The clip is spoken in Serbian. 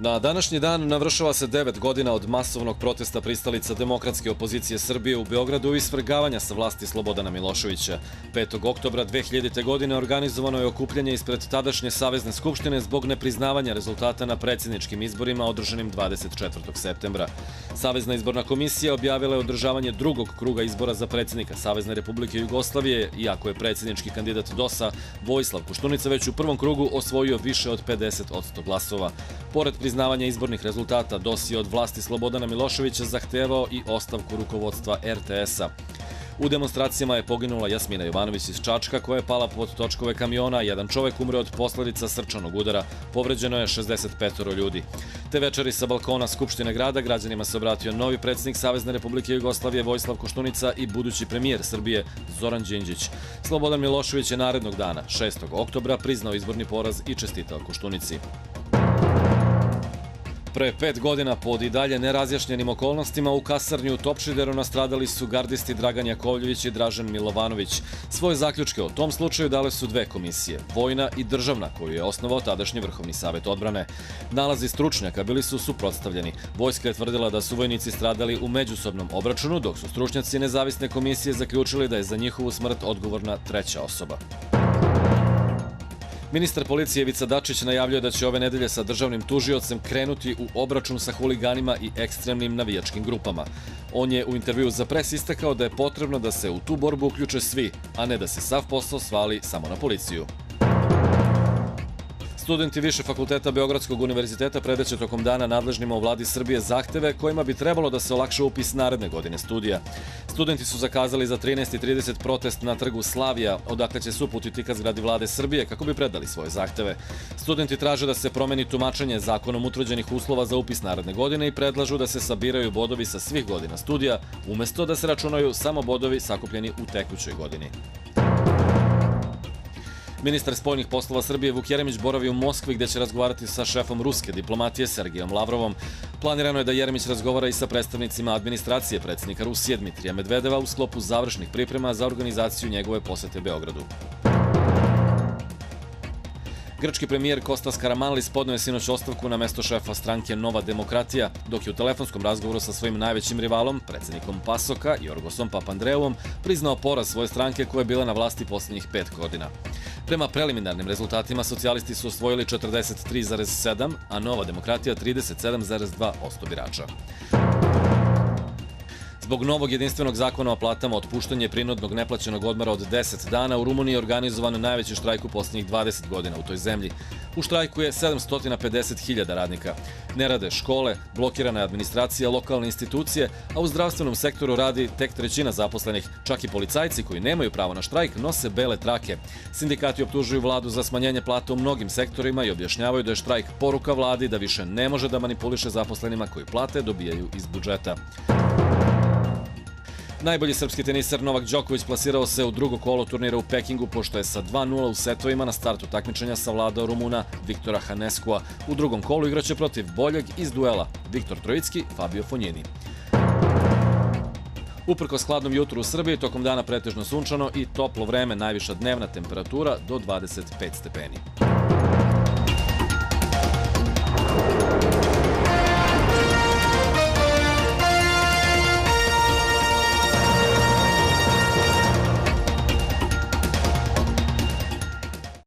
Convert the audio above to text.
Na današnji dan navršava se 9 godina od masovnog protesta pristalica demokratske opozicije Srbije u Beogradu i svrgavanja sa vlasti Slobodana Miloševića. 5. oktobra 2000. godine organizovano je okupljanje ispred tadašnje Savezne skupštine zbog nepriznavanja rezultata na predsjedničkim izborima održanim 24. septembra. Savezna izborna komisija objavila je održavanje drugog kruga izbora za predsjednika Savezne Republike Jugoslavije, iako je predsjednički kandidat DOS-a Vojislav Koštunica već u prvom krugu osvojio više od 50% glasova. Pored priznavanja izbornih rezultata, DOS je od vlasti Slobodana Miloševića zahtevao i ostavku rukovodstva RTS-a. U demonstracijama je poginula Jasmina Jovanović iz Čačka, koja je pala pod točkove kamiona, jedan čovek umre od posledica srčanog udara, povređeno je 65 ljudi. Te večeri sa balkona Skupštine grada građanima se obratio novi predsjednik Savezne Republike Jugoslavije Vojislav Koštunica i budući premijer Srbije Zoran Đinđić. Slobodan Milošević je narednog dana, 6. oktobra, priznao izborni poraz i čestitao Koštunici. Pre 5 godina, pod i dalje nerazjašnjenim okolnostima, u kasarni u Topšideru nastradali su gardisti Dragan Jakovljević i Dražen Milovanović. Svoje zaključke o tom slučaju dale su dve komisije, vojna i državna, koju je osnovao tadašnji Vrhovni savet odbrane. Nalazi stručnjaka bili su suprotstavljeni. Vojska je tvrdila da su vojnici stradali u međusobnom obračunu, dok su stručnjaci nezavisne komisije zaključili da je za njihovu smrt odgovorna treća osoba. Ministar policije Ivica Dačić najavljuje da će ove nedelje sa državnim tužiocem krenuti u obračun sa huliganima i ekstremnim navijačkim grupama. On je u intervjuu za Pres istakao da je potrebno da se u tu borbu uključe svi, a ne da se sav posao svali samo na policiju. Studenti Više fakulteta Beogradskog univerziteta predaće tokom dana nadležnima u vladi Srbije zahteve kojima bi trebalo da se olakša upis naredne godine studija. Studenti su zakazali za 13:30 protest na trgu Slavija, odakle će se uputiti ka zgradi vlade Srbije kako bi predali svoje zahteve. Studenti traže da se promeni tumačenje zakonom utvrđenih uslova za upis naredne godine i predlažu da se sabiraju bodovi sa svih godina studija, umesto da se računaju samo bodovi sakupljeni u tekućoj godini. Ministar spoljnih poslova Srbije Vuk Jeremić boravi u Moskvi gde će razgovarati sa šefom ruske diplomatije Sergejom Lavrovom. Planirano je da Jeremić razgovara i sa predstavnicima administracije predsjednika Rusije Dmitrija Medvedeva u sklopu završnih priprema za organizaciju njegove posete Beogradu. Grčki premijer Kostas Karamanlis podneo je sinoć ostavku na mesto šefa stranke Nova demokratija, dok je u telefonskom razgovoru sa svojim najvećim rivalom, predsjednikom Pasoka, Jorgosom Papandreouom, priznao poraz svoje stranke koja je bila na vlasti posljednjih 5 godina. Prema preliminarnim rezultatima, socijalisti su osvojili 43,7%, a Nova demokratija 37,2% birača. Zbog novog jedinstvenog zakona o platama, otpuštanje prinudnog neplaćenog odmora od 10 dana, u Rumuniji je organizovan najveći štrajk u posljednjih 20 godina u toj zemlji. U štrajku je 750.000 radnika. Ne rade škole, blokirana je administracija, lokalne institucije, a u zdravstvenom sektoru radi tek trećina zaposlenih. Čak i policajci koji nemaju pravo na štrajk nose bele trake. Sindikati optužuju vladu za smanjenje plata u mnogim sektorima i objašnjavaju da je štrajk poruka vladi da više ne može da manipuliše zaposlenima koji plate dobijaju iz budžeta. Najbolji srpski teniser Novak Đoković plasirao se u drugo kolo turnira u Pekingu, pošto je sa 2:0 u setovima na startu takmičenja savladao Rumuna Viktora Haneskua. U drugom kolu igraće protiv boljeg iz duela Viktor Trojicki, Fabio Fognini. Uprkos hladnom jutru u Srbiji, tokom dana pretežno sunčano i toplo vreme, najviša dnevna temperatura do 25 stepeni.